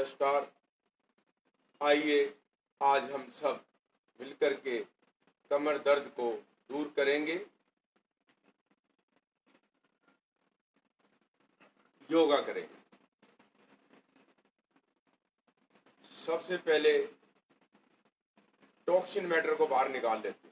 नमस्कार। आइए आज हम सब मिलकर के कमर दर्द को दूर करेंगे। योगा करेंगे। सबसे पहले टॉक्सिन मैटर को बाहर निकाल लेते हैं।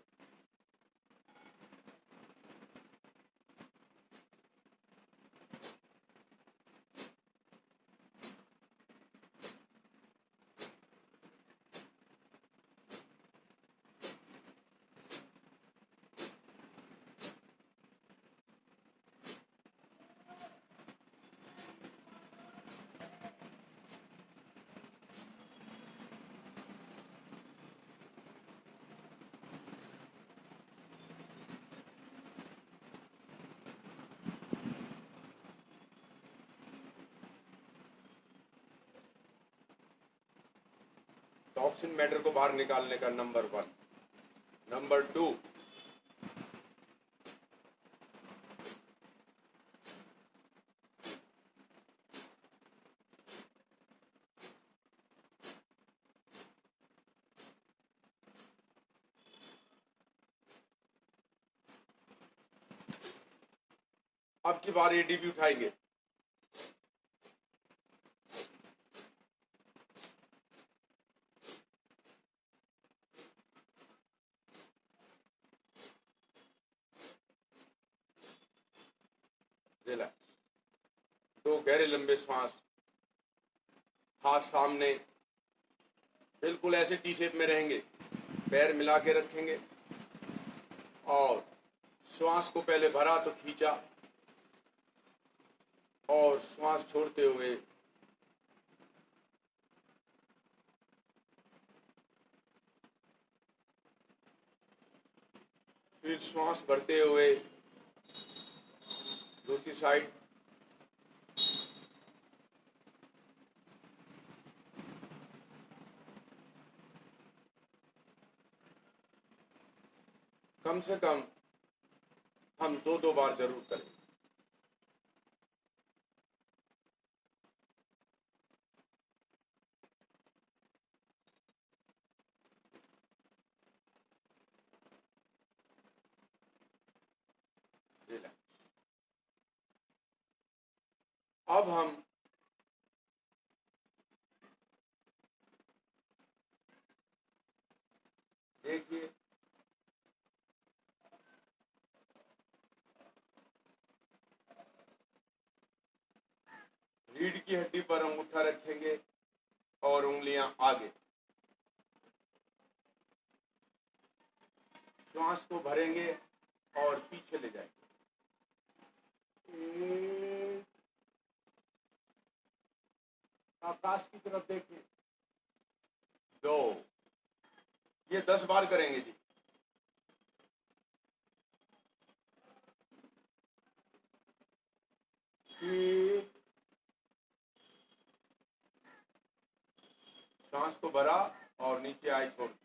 टॉक्सिन मैटर को बाहर निकालने का नंबर 1। नंबर 2, अब की बार एडीपी उठाएंगे। रिलैक्स। 2 गहरे लंबे श्वास। हाथ सामने, बिल्कुल ऐसे टी शेप में रहेंगे। पैर मिला के रखेंगे और श्वास को पहले भरा तो खींचा और श्वास छोड़ते हुए फिर श्वास भरते हुए दूसरी साइड। कम से कम हम 2-2 बार जरूर करें। अब हम देखिए, रीढ़ की हड्डी पर अंगूठा रखेंगे और उंगलियां आगे। श्वास को भरेंगे और पीछे ले जाएंगे। 1, आकाश की तरफ देखिए। 2, ये 10 बार करेंगे जी। 3, सांस को भरा और नीचे आए छोड़ दिया।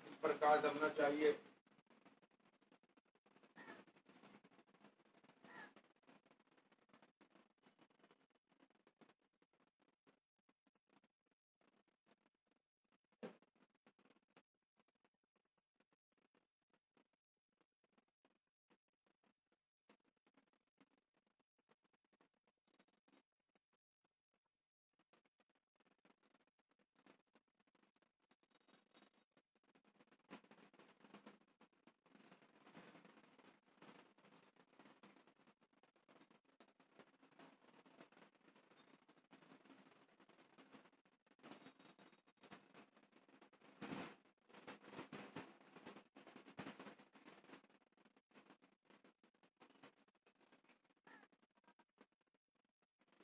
इस प्रकार दबना चाहिए।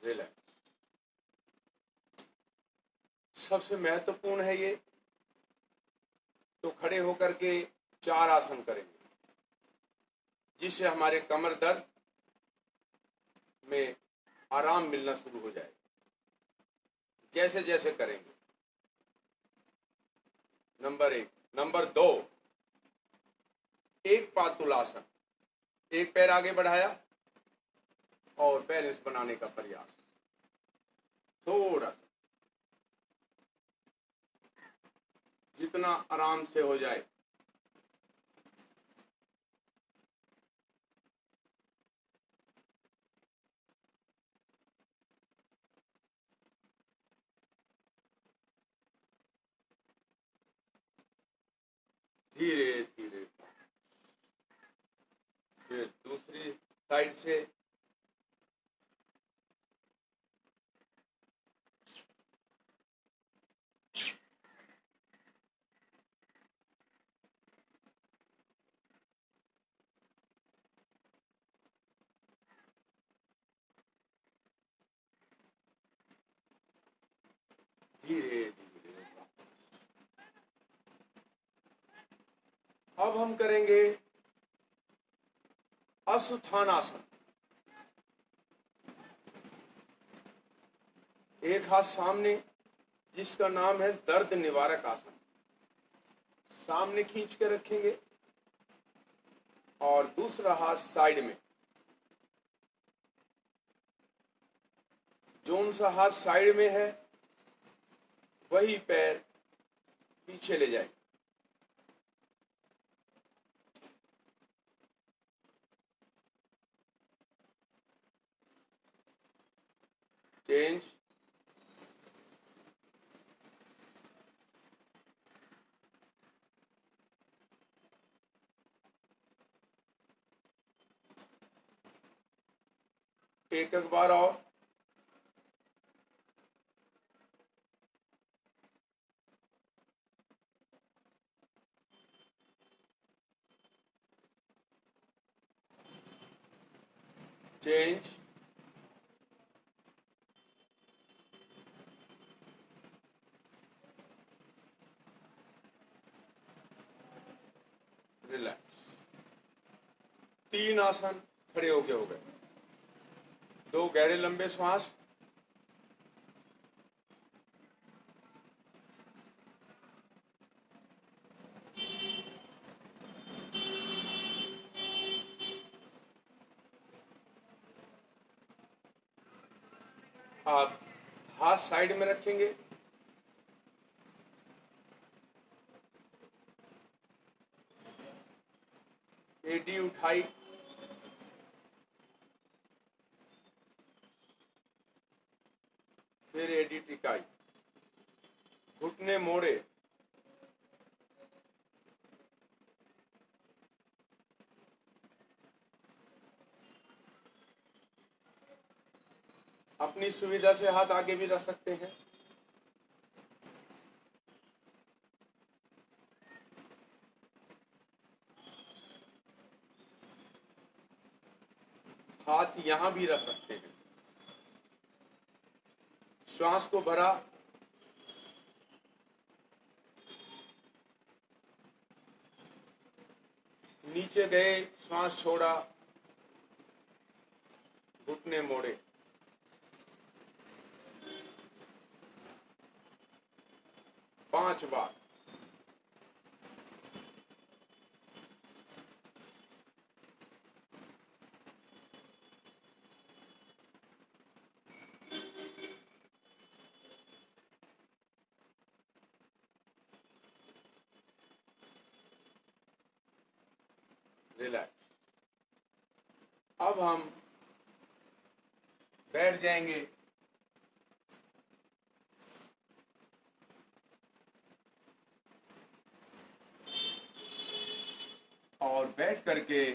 रिलैक्स। सबसे महत्वपूर्ण है ये। तो खड़े होकर के 4 आसन करेंगे, जिससे हमारे कमर दर्द में आराम मिलना शुरू हो जाए जैसे जैसे करेंगे। नंबर 1। नंबर 2, एक पातुलासन। एक पैर आगे बढ़ाया और बैलेंस बनाने का प्रयास, थोड़ा सा, जितना आराम से हो जाए। धीरे धीरे। फिर दूसरी साइड से। धीरे धीरे। अब हम करेंगे अश्वत्थानासन। एक हाथ सामने, जिसका नाम है दर्द निवारक आसन। सामने खींच के रखेंगे और दूसरा हाथ साइड में। जोन सा हाथ साइड में है वही पैर पीछे ले जाए। चेंज। एक बार और। चेंज। रिलैक्स। 3 आसन खड़े होके हो गए। 2 गहरे लंबे श्वास। आप हाथ साइड में रखेंगे। एडी उठाई, फिर एडी टिकाई, घुटने मोड़े, अपनी सुविधा से हाथ आगे भी रख सकते हैं। हाथ यहां भी रख सकते हैं। श्वास को भरा, नीचे गए, श्वास छोड़ा, घुटने मोड़े। 5 बार। रिलैक्स। अब हम बैठ जाएंगे। और बैठ करके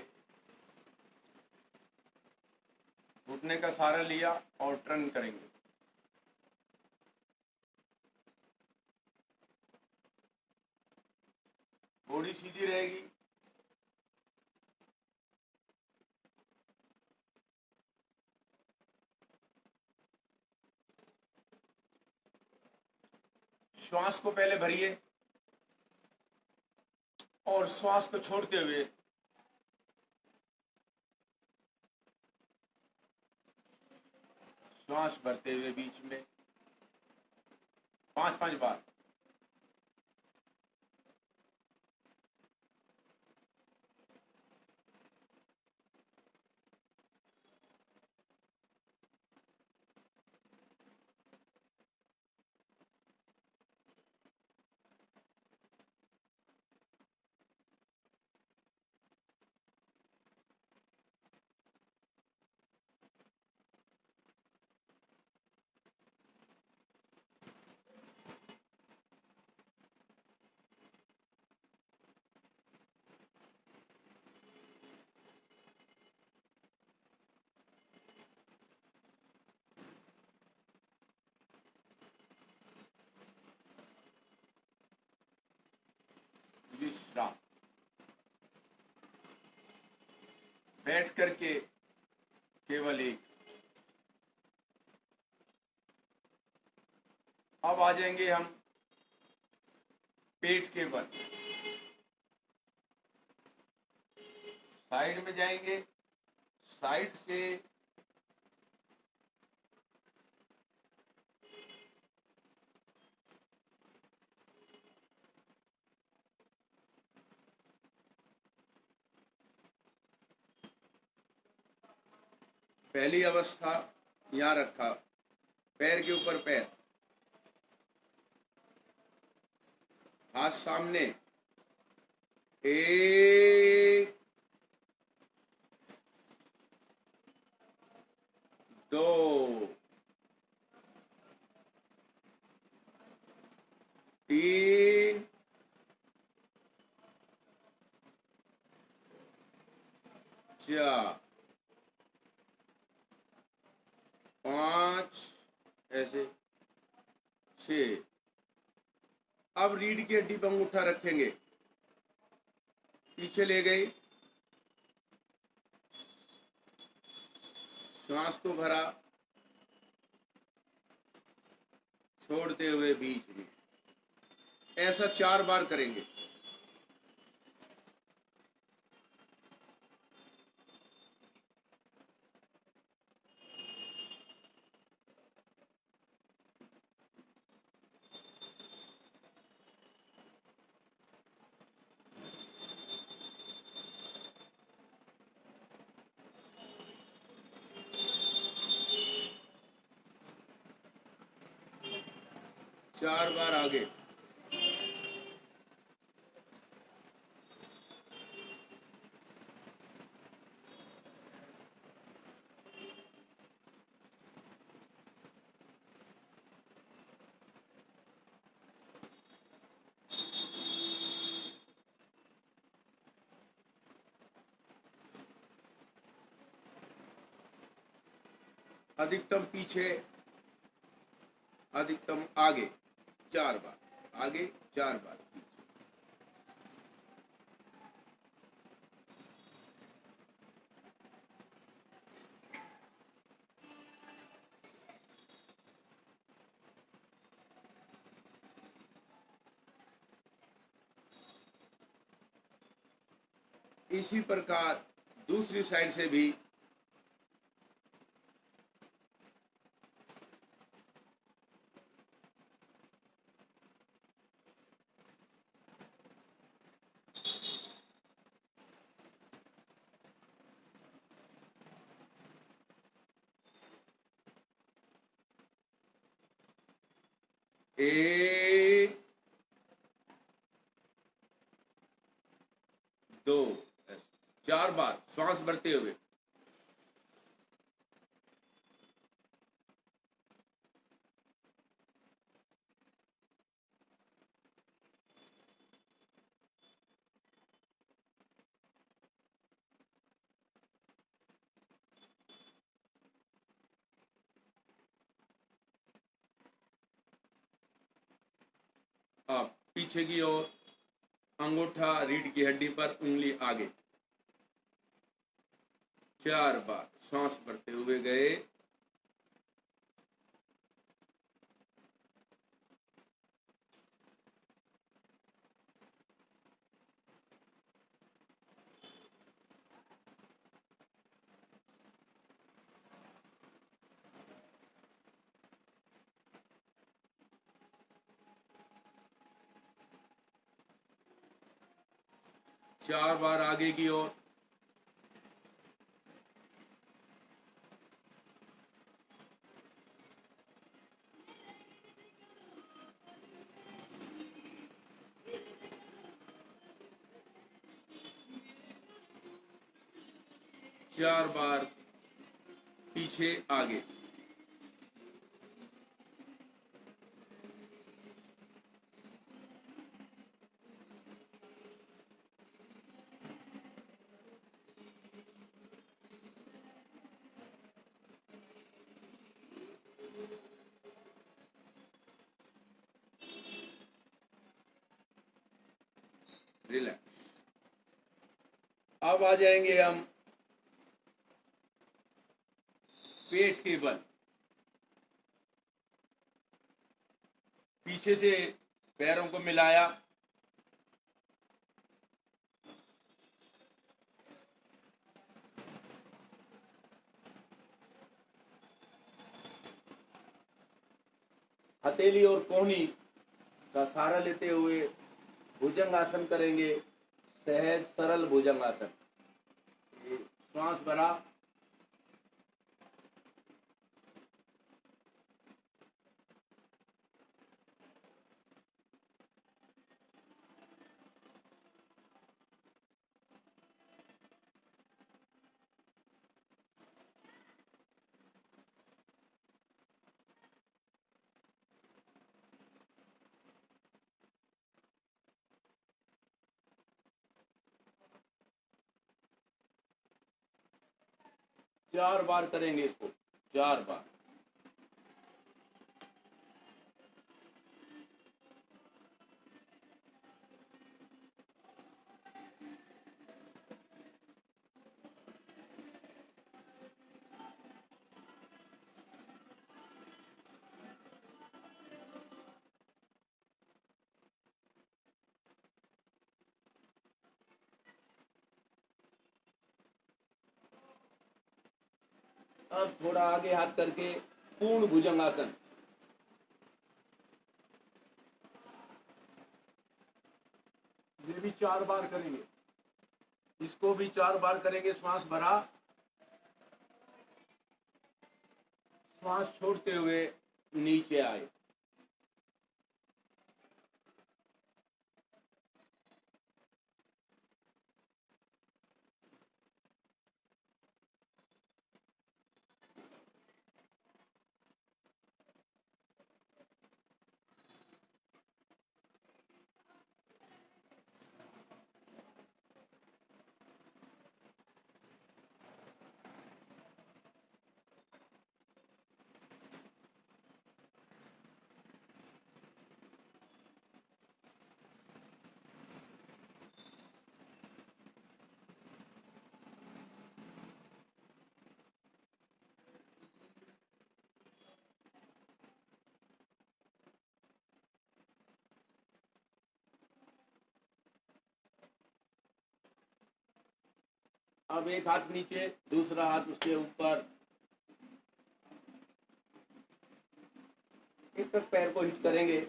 घुटने का सहारा लिया और टर्न करेंगे। बॉडी सीधी रहेगी। श्वास को पहले भरिए और श्वास को छोड़ते हुए श्वास भरते हुए बीच में 5-5 बार। विश्राम। बैठ करके केवल एक। अब आ जाएंगे हम पेट के बल। साइड में जाएंगे, साइड से पहली अवस्था यहां रखा, पैर के ऊपर पैर, हाथ सामने, 1 2 3 4 5 ऐसे 6। अब रीढ़ की हड्डी पर अंगूठा रखेंगे, पीछे ले गए, श्वास को भरा, छोड़ते हुए बीच में। ऐसा 4 बार करेंगे। चार बार आगे। अधिकतम पीछे, अधिकतम आगे 4 बार, आगे 4 बार पीछे। इसी प्रकार दूसरी साइड से भी एक, 2, 4 बार श्वास भरते हुए। अब पीछे की ओर, अंगूठा रीढ़ की हड्डी पर, उंगली आगे। 4 बार सांस भरते हुए गए, 4 बार आगे की ओर, चार बार पीछे आगे। रिलैक्स। अब आ जाएंगे हम पेट के बल। पीछे से पैरों को मिलाया, हथेली और कोहनी का सहारा लेते हुए भुजंगासन करेंगे, सहज सरल भुजंगासन। श्वास भरा, चार बार करेंगे इसको, 4 बार। अब थोड़ा आगे हाथ करके पूर्ण भुजंगासन। ये भी 4 बार करेंगे, इसको भी 4 बार करेंगे। श्वास भरा, श्वास छोड़ते हुए नीचे आए। अब एक हाथ नीचे, दूसरा हाथ उसके ऊपर, एक तक पैर को हिट करेंगे।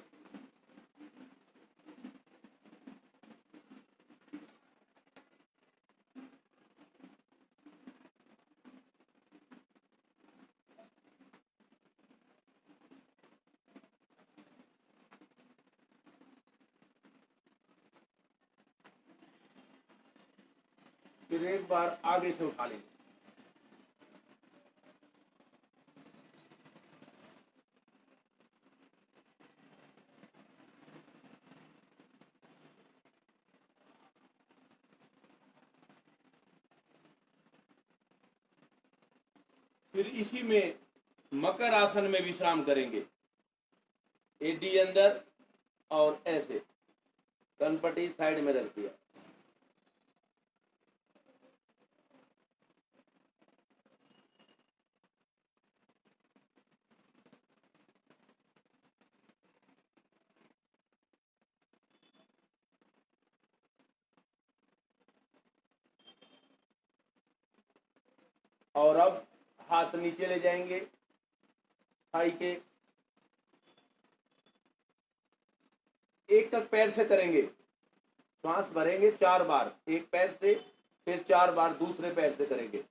फिर एक बार आगे से उठा लेंगे। फिर इसी में मकर आसन में विश्राम करेंगे। एडी अंदर और ऐसे कनपटी साइड में रख दिया। और अब हाथ नीचे ले जाएंगे, थाई के एक तक पैर से करेंगे। श्वास भरेंगे 4 बार एक पैर से, फिर 4 बार दूसरे पैर से करेंगे।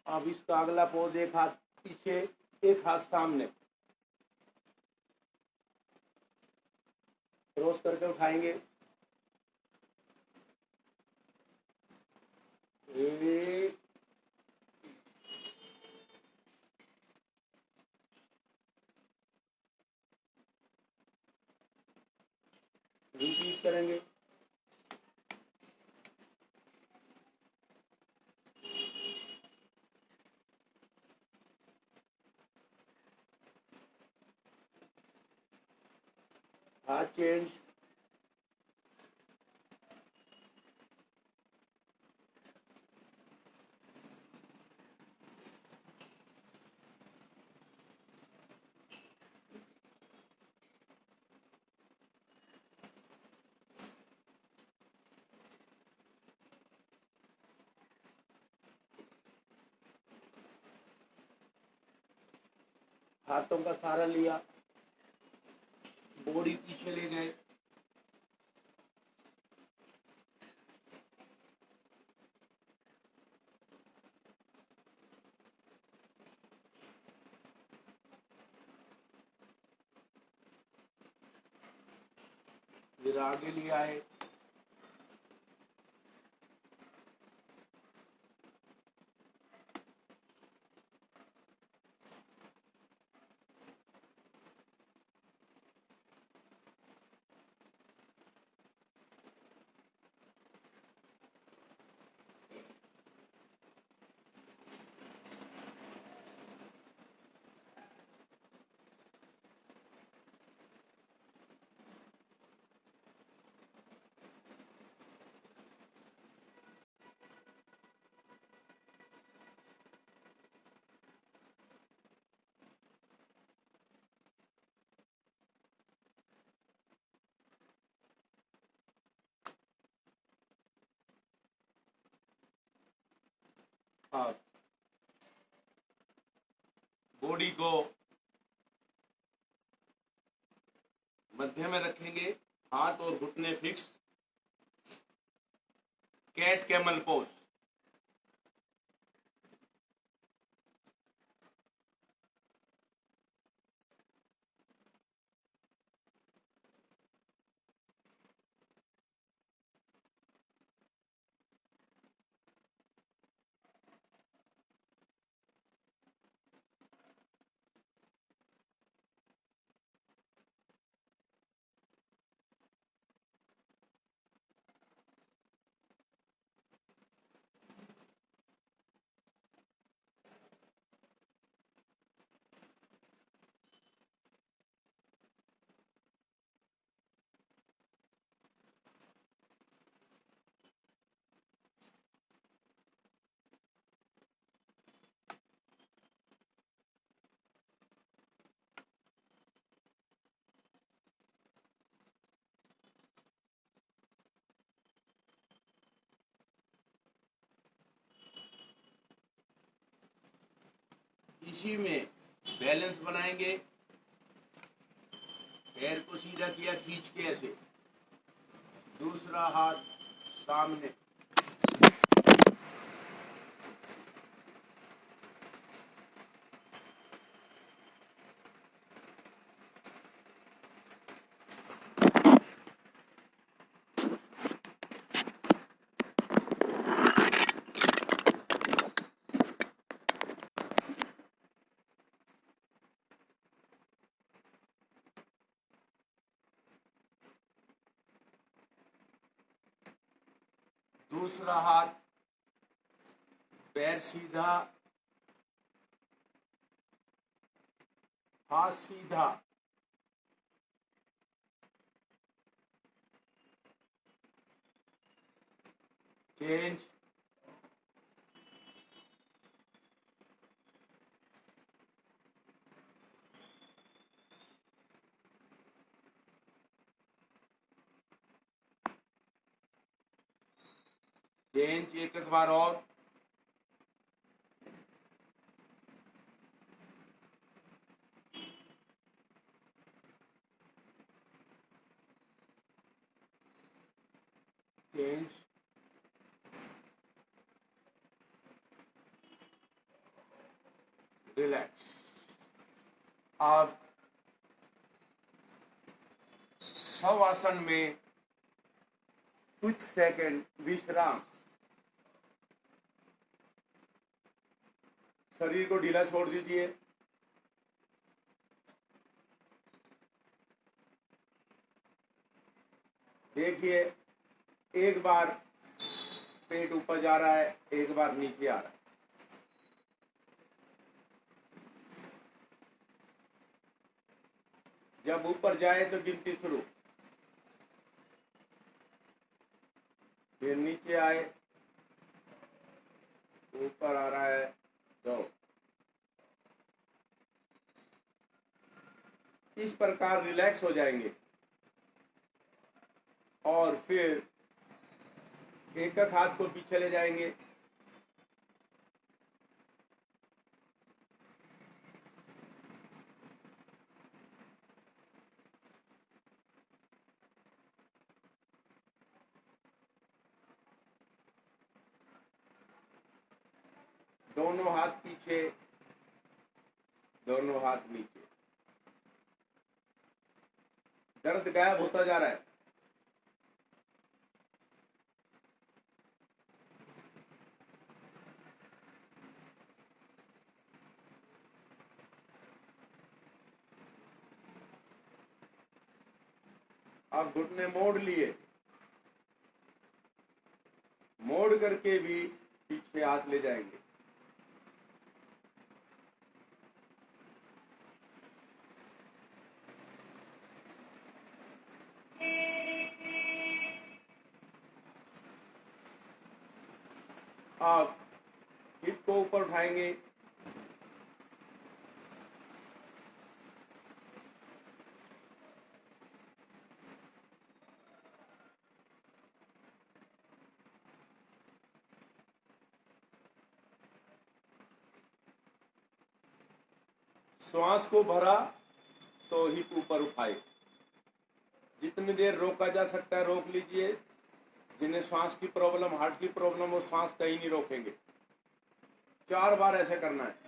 अब इसका अगला पोज, एक हाथ पीछे एक हाथ सामने, क्रॉस करके उठाएंगे। एक, रिपीट करेंगे। हाथ चेंज, हाथों का सहारा लिया, बॉडी पीछे ले गए, फिर आगे ले आए, हाँ, बॉडी को मध्य में रखेंगे, हाथ और घुटने फिक्स, कैट कैमल पोज। इसी में बैलेंस बनाएंगे। पैर को सीधा किया खींच के ऐसे, दूसरा हाथ सामने, दूसरा हाथ, पैर सीधा, हाथ सीधा, चेंज, चेंज, एक बार और, चेंज, रिलैक्स। अब शवासन में कुछ सेकंड विश्राम, शरीर को ढीला छोड़ दीजिए। देखिए, एक बार पेट ऊपर जा रहा है, एक बार नीचे आ रहा है। जब ऊपर जाए तो गिनती शुरू, फिर नीचे आए, ऊपर आ रहा है, दो। इस प्रकार रिलैक्स हो जाएंगे और फिर एक एक हाथ को पीछे ले जाएंगे। दोनों हाथ पीछे, दोनों हाथ नीचे। दर्द गायब होता जा रहा है। अब घुटने मोड़ लिए, मोड़ करके भी पीछे हाथ ले जाएंगे। अब हिप को ऊपर उठाएंगे, श्वास को भरा तो हिप ऊपर उठाए। जितनी देर रोका जा सकता है रोक लीजिए। जिन्हें श्वास की प्रॉब्लम, हार्ट की प्रॉब्लम हो, श्वास कहीं नहीं रोकेंगे। 4 बार ऐसे करना है।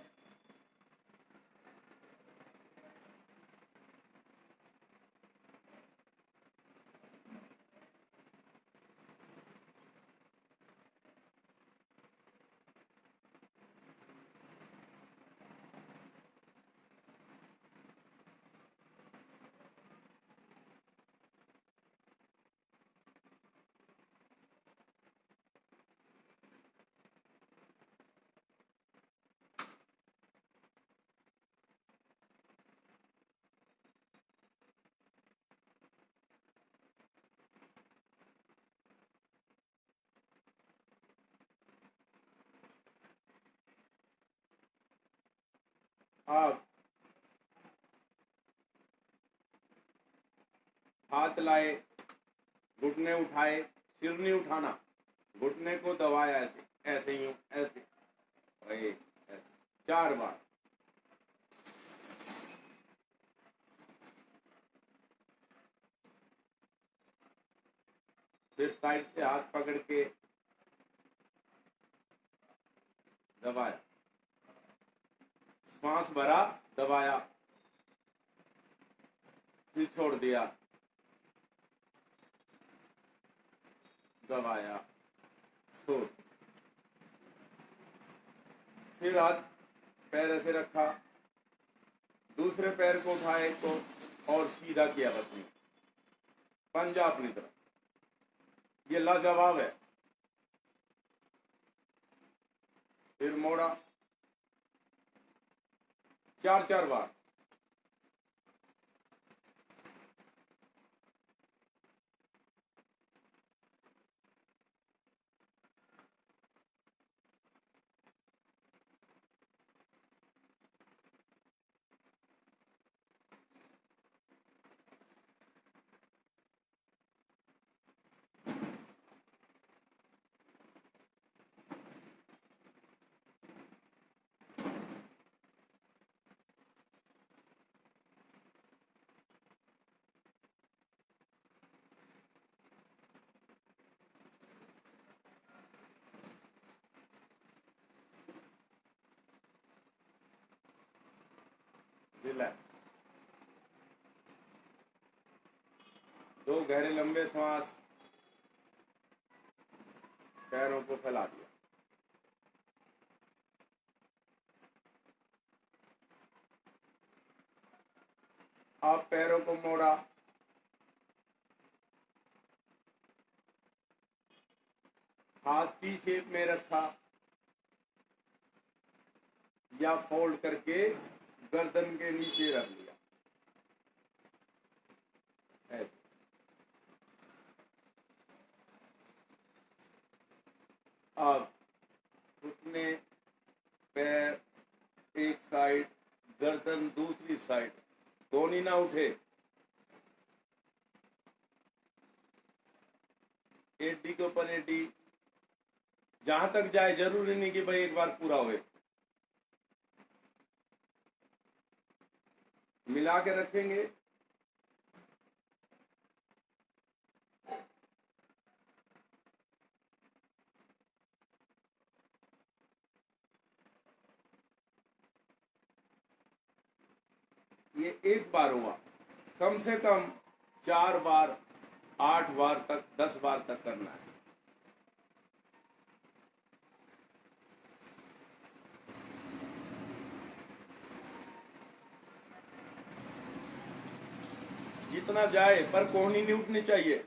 अब हाथ लाए, घुटने उठाए, सिर नहीं उठाना, घुटने को दबाया ऐसे, ऐसे ही ऐसे, ऐसे 4 बार। साइड से हाथ पकड़ के दबाया, श्वास भरा, दबाया, फिर छोड़ दिया, दबाया, छोड़, फिर हाथ पैर ऐसे रखा, दूसरे पैर को उठाए को और सीधा किया बस पंजा अपनी तरफ। ये लाजवाब है। फिर मोड़ा 4-4 बार। रिलैक्स। 2 गहरे लंबे सांस, पैरों को फैला दिया। आप पैरों को मोड़ा, हाथ टी शेप में रखा या फोल्ड करके गर्दन के नीचे रख लिया, ऐसे। अब घुटने, पैर एक साइड, गर्दन दूसरी साइड, दोनों ना उठे। एडी के ऊपर एडी, जहां तक जाए, जरूरी नहीं कि भाई एक बार पूरा होए। मिला के रखेंगे। ये एक बार हुआ, कम से कम 4 बार, 8 बार तक, 10 बार तक करना है। जितना जाए, पर कोहनी नहीं उठनी चाहिए।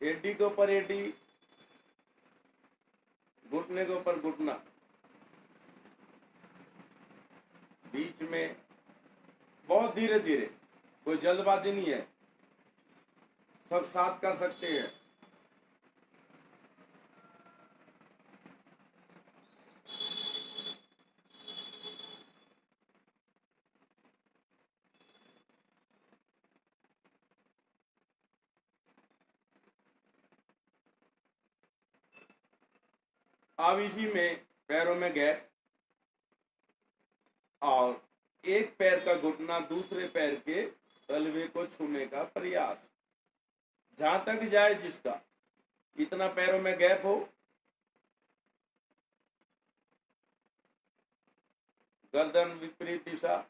एडी के ऊपर एडी, घुटने के ऊपर घुटना, बीच में बहुत धीरे धीरे, कोई जल्दबाजी नहीं है, सब साथ कर सकते हैं। अब इसी में पैरों में गैप और एक पैर का घुटना दूसरे पैर के तलवे को छूने का प्रयास, जहां तक जाए जिसका, इतना पैरों में गैप हो। गर्दन विपरीत दिशा,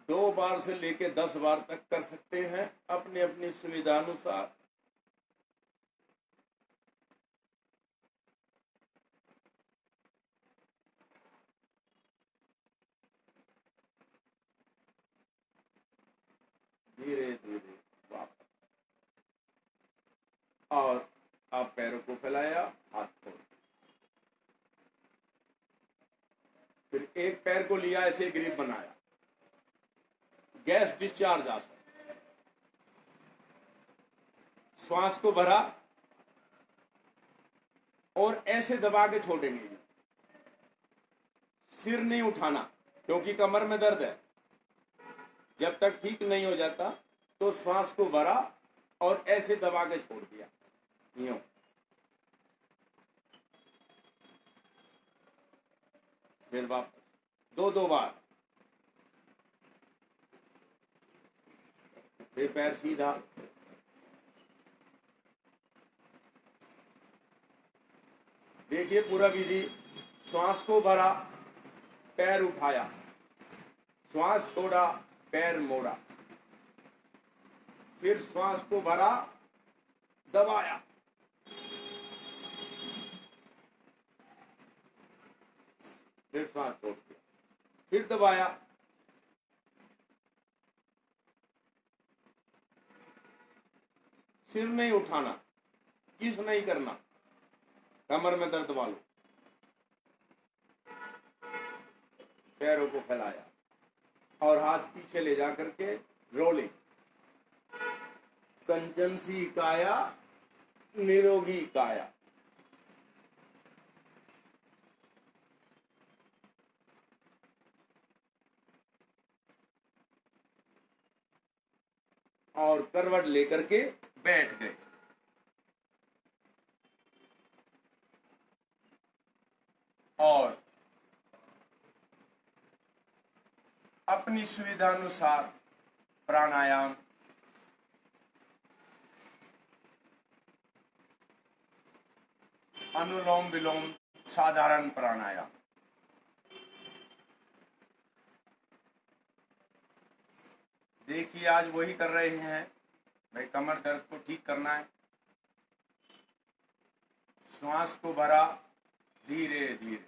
दो बार से लेके 10 बार तक कर सकते हैं, अपनी अपनी सुविधा अनुसार। धीरे धीरे वापस, और आप पैरों को फैलाया, हाथ खोल, फिर एक पैर को लिया, ऐसे ग्रिप बनाया, गैस डिस्चार्ज आ सकता, श्वास को भरा और ऐसे दबा के छोड़ेंगे। सिर नहीं उठाना क्योंकि कमर में दर्द है। जब तक ठीक नहीं हो जाता तो श्वास को भरा और ऐसे दबा के छोड़ दिया, यूं। फिर वापस 2-2 बार। फिर पैर सीधा, देखिए पूरा विधि। श्वास को भरा, पैर उठाया, श्वास छोड़ा, पैर मोड़ा, फिर श्वास को भरा, दबाया, फिर श्वास छोड़ दिया, फिर दबाया, सिर नहीं उठाना, किस नहीं करना, कमर में दर्द वालों। पैरों को फैलाया और हाथ पीछे ले जा करके रोलिंग। कंचनसी काया, निरोगी काया। और करवट लेकर के बैठ गए। और अपनी सुविधानुसार प्राणायाम, अनुलोम विलोम, साधारण प्राणायाम, देखिए आज वही कर रहे हैं भाई। कमर दर्द को ठीक करना है। श्वास को भरा, धीरे धीरे,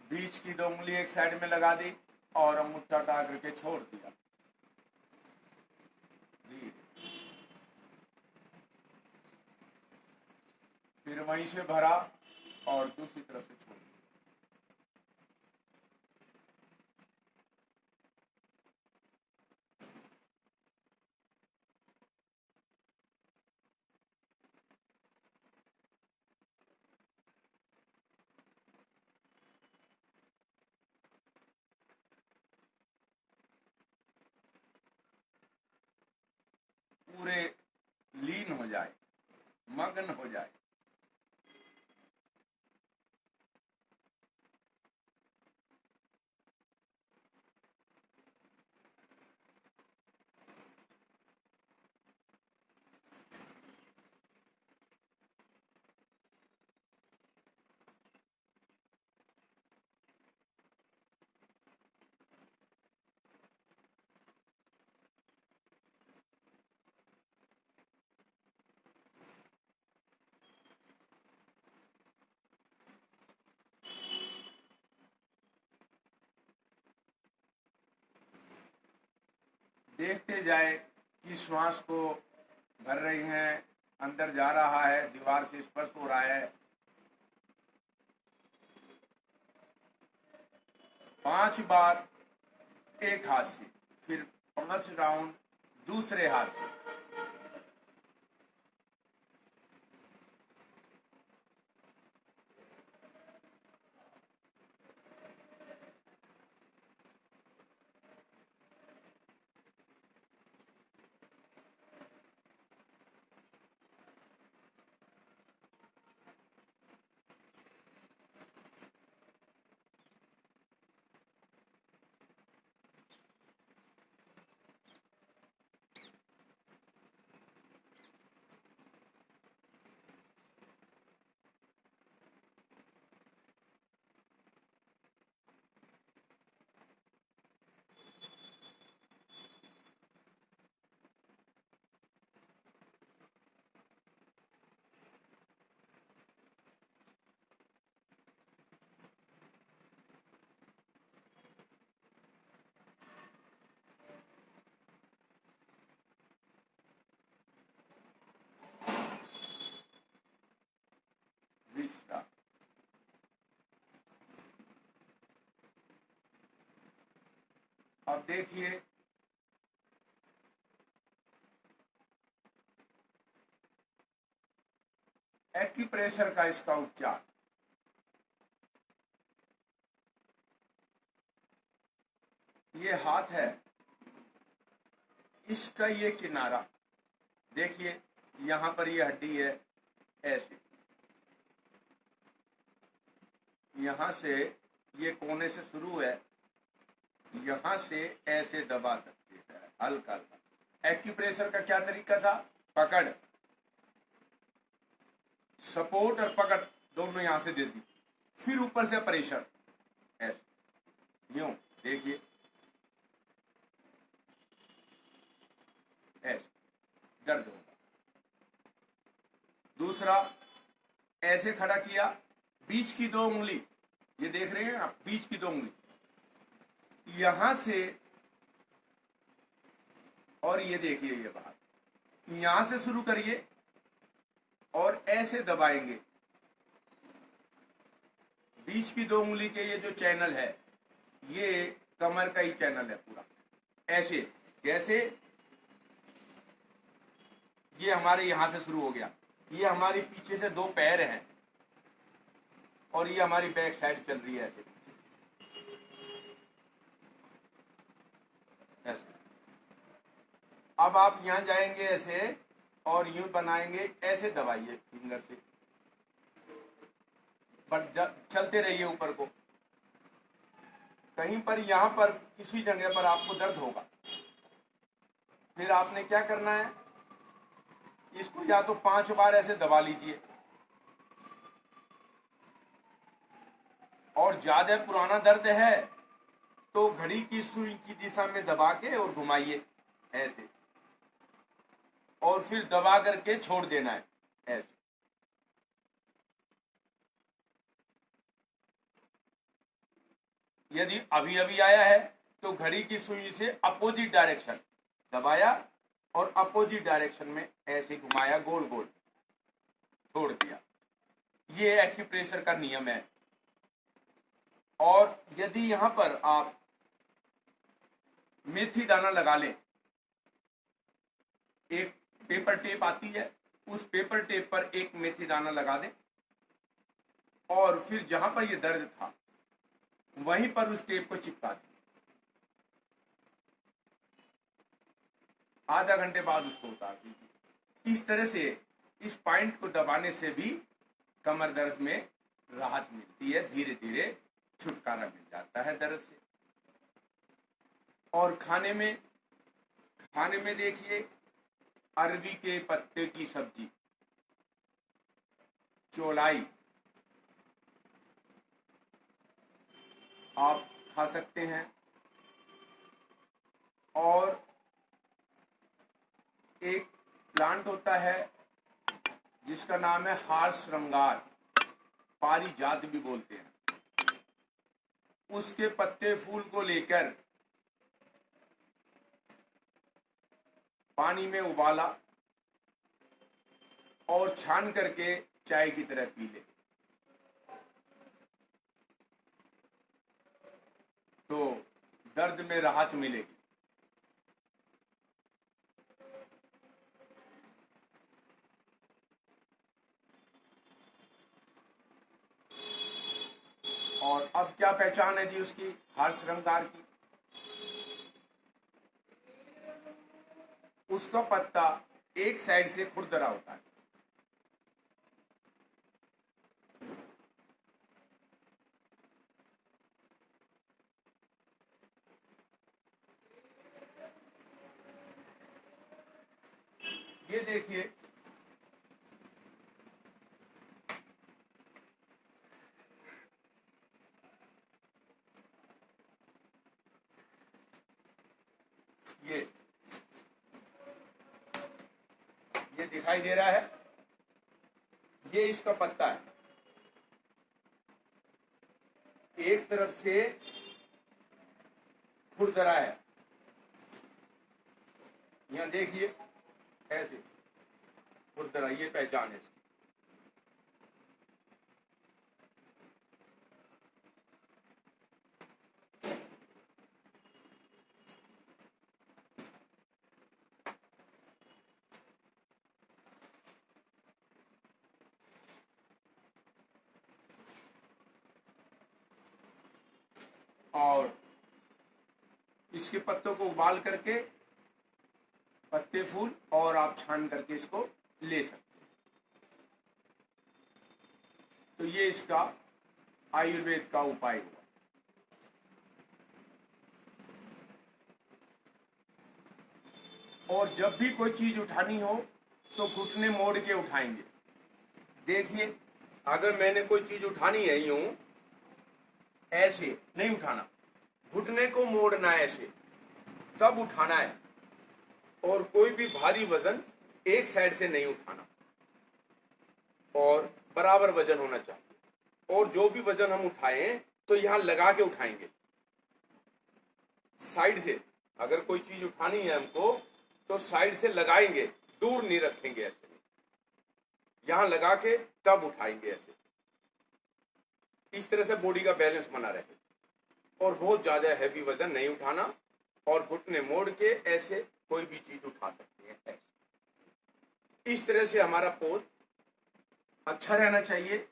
बीच की 2 उंगली एक साइड में लगा दी और अंगूठा उठा करके छोड़ दिया, धीरे। फिर वहीं से भरा और दूसरी तरफ से छोड़ दिया। पूरे लीन हो जाए, मग्न हो जाए। देखते जाए कि श्वास को भर रही हैं, अंदर जा रहा है, दीवार से स्पर्श हो रहा है। 5 बार एक हाथ से, फिर 5 राउंड दूसरे हाथ से। विश्राम। अब देखिए एक्यूप्रेशर का इसका उपचार। ये हाथ है, इसका ये किनारा देखिए, यहां पर ये हड्डी है, ऐसे यहां से ये कोने से शुरू है, यहां से ऐसे दबा सकते हैं हल्का हल्का। एक्यूप्रेशर का क्या तरीका था? पकड़, सपोर्ट और पकड़ दोनों यहां से दे दी, फिर ऊपर से प्रेशर, ऐसे यूं देखिए, ऐसे दर्द होगा। दूसरा, ऐसे खड़ा किया, बीच की 2 उंगली, ये देख रहे हैं आप, बीच की 2 उंगली यहां से, और ये देखिए ये बाहर, यहां से शुरू करिए और ऐसे दबाएंगे। बीच की 2 उंगली के ये जो चैनल है, ये कमर का ही चैनल है पूरा, ऐसे कैसे, ये हमारे यहां से शुरू हो गया, ये हमारी पीछे से 2 पैर हैं और ये हमारी बैक साइड चल रही है, ऐसे ऐसे। अब आप यहां जाएंगे ऐसे और यूं बनाएंगे, ऐसे दबाइए फिंगर से, पर चलते रहिए ऊपर को। कहीं पर यहां पर किसी जगह पर आपको दर्द होगा, फिर आपने क्या करना है, इसको या तो 5 बार ऐसे दबा लीजिए, और ज्यादा पुराना दर्द है तो घड़ी की सुई की दिशा में दबा के और घुमाइए ऐसे, और फिर दबा करके छोड़ देना है ऐसे। यदि अभी अभी आया है तो घड़ी की सुई से अपोजिट डायरेक्शन दबाया और अपोजिट डायरेक्शन में ऐसे घुमाया, गोल गोल छोड़ दिया। ये एक्यूप्रेशर का नियम है। और यदि यहां पर आप मेथी दाना लगा लें, एक पेपर टेप आती है, उस पेपर टेप पर एक मेथी दाना लगा दें और फिर जहां पर यह दर्द था वहीं पर उस टेप को चिपका दें। आधा घंटे बाद उसको उतार दीजिए। इस तरह से इस पॉइंट को दबाने से भी कमर दर्द में राहत मिलती है, धीरे धीरे छुटकारा मिल जाता है दर्द से। और खाने में देखिए, अरबी के पत्ते की सब्जी, चौलाई आप खा सकते हैं। और एक प्लांट होता है जिसका नाम है हार श्रृंगार, पारिजात भी बोलते हैं, उसके पत्ते फूल को लेकर पानी में उबाला और छान करके चाय की तरह पी ले तो दर्द में राहत मिलेगी। और अब क्या पहचान है जी उसकी, हार श्रृंगार की? उसका पत्ता एक साइड से खुरदरा होता है, ये देखिए, ये दिखाई दे रहा है, ये इसका पत्ता है, एक तरफ से खुरदरा है, यहां देखिए ऐसे खुरदरा, ये पहचान है इसकी। और इसके पत्तों को उबाल करके पत्ते फूल और आप छान करके इसको ले सकते हैं। तो ये इसका आयुर्वेद का उपाय हुआ। और जब भी कोई चीज उठानी हो तो घुटने मोड़ के उठाएंगे। देखिए, अगर मैंने कोई चीज उठानी है यूं, ऐसे नहीं उठाना, घुटने को मोड़ना ऐसे, तब उठाना है। और कोई भी भारी वजन एक साइड से नहीं उठाना और बराबर वजन होना चाहिए। और जो भी वजन हम उठाएं तो यहां लगा के उठाएंगे साइड से। अगर कोई चीज उठानी है हमको तो साइड से लगाएंगे, दूर नहीं रखेंगे, ऐसे नहीं, यहां लगा के तब उठाएंगे ऐसे। इस तरह से बॉडी का बैलेंस बना रहे। और बहुत ज्यादा हैवी वजन नहीं उठाना और घुटने मोड़ के ऐसे कोई भी चीज उठा सकते हैं ऐसे। इस तरह से हमारा पोज अच्छा रहना चाहिए।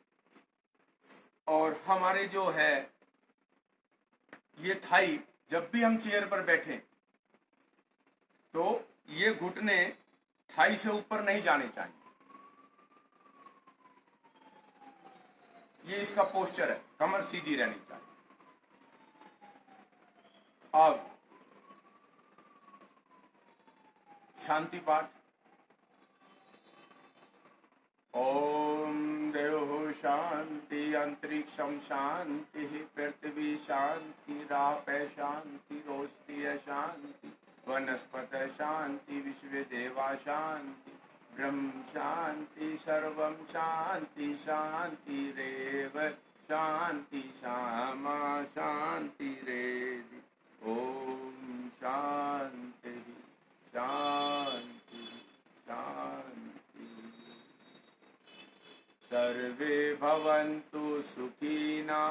और हमारे जो है ये थाई, जब भी हम चेयर पर बैठे तो ये घुटने थाई से ऊपर नहीं जाने चाहिए। ये इसका पोस्चर है, कमर सीधी रहनी चाहिए। अब शांति पाठ। ओम देव शांति, अंतरिक्षम शांति, पृथ्वी शांति, राप शांति, रोष्टीय शांति, वनस्पत शांति, विश्व देवा शांति, ब्रह्म शांति, सर्वम शांति शांति रेव शांति, श्यामा शांति रेव। ओम शांति शांति शांति। सर्वे भवन्तु सुखिना,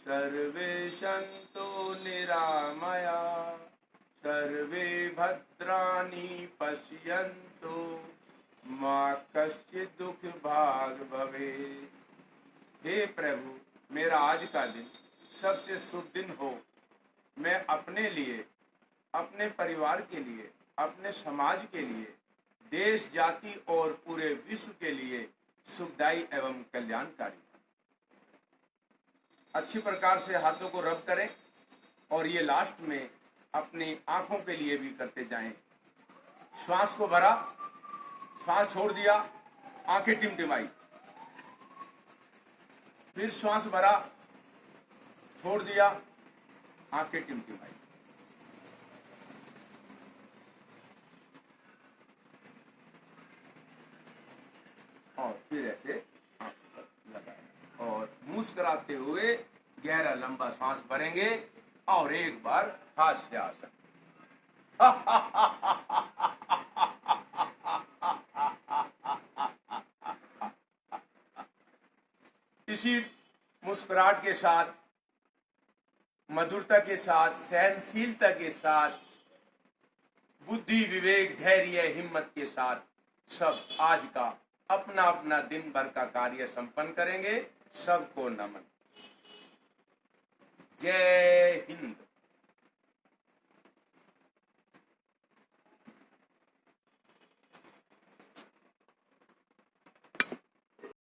सर्वे सन्तु निरामया, सर्वे भद्राणि पश्यन्तु मा कश्चित् दुख भाग भवेत्। हे प्रभु, मेरा आज का दिन सबसे शुभ दिन हो। मैं अपने लिए, अपने परिवार के लिए, अपने समाज के लिए, देश जाति और पूरे विश्व के लिए सुखदायी एवं कल्याणकारी। अच्छी प्रकार से हाथों को रब करें और ये लास्ट में अपनी आंखों के लिए भी करते जाएं। श्वास को भरा, श्वास छोड़ दिया, आंखें टिमटिमाई, फिर श्वास भरा, छोड़ दिया, आंखें टिमटिमाई। और फिर ऐसे आंखों पर लगाएं और मुस्कुराते हुए गहरा लंबा सांस भरेंगे और एक बार हास्यासन। इसी मुस्कुराहट के साथ, मधुरता के साथ, सहनशीलता के साथ, बुद्धि, विवेक, धैर्य, हिम्मत के साथ सब आज का अपना अपना दिन भर का कार्य संपन्न करेंगे। सबको नमन। जय हिंद।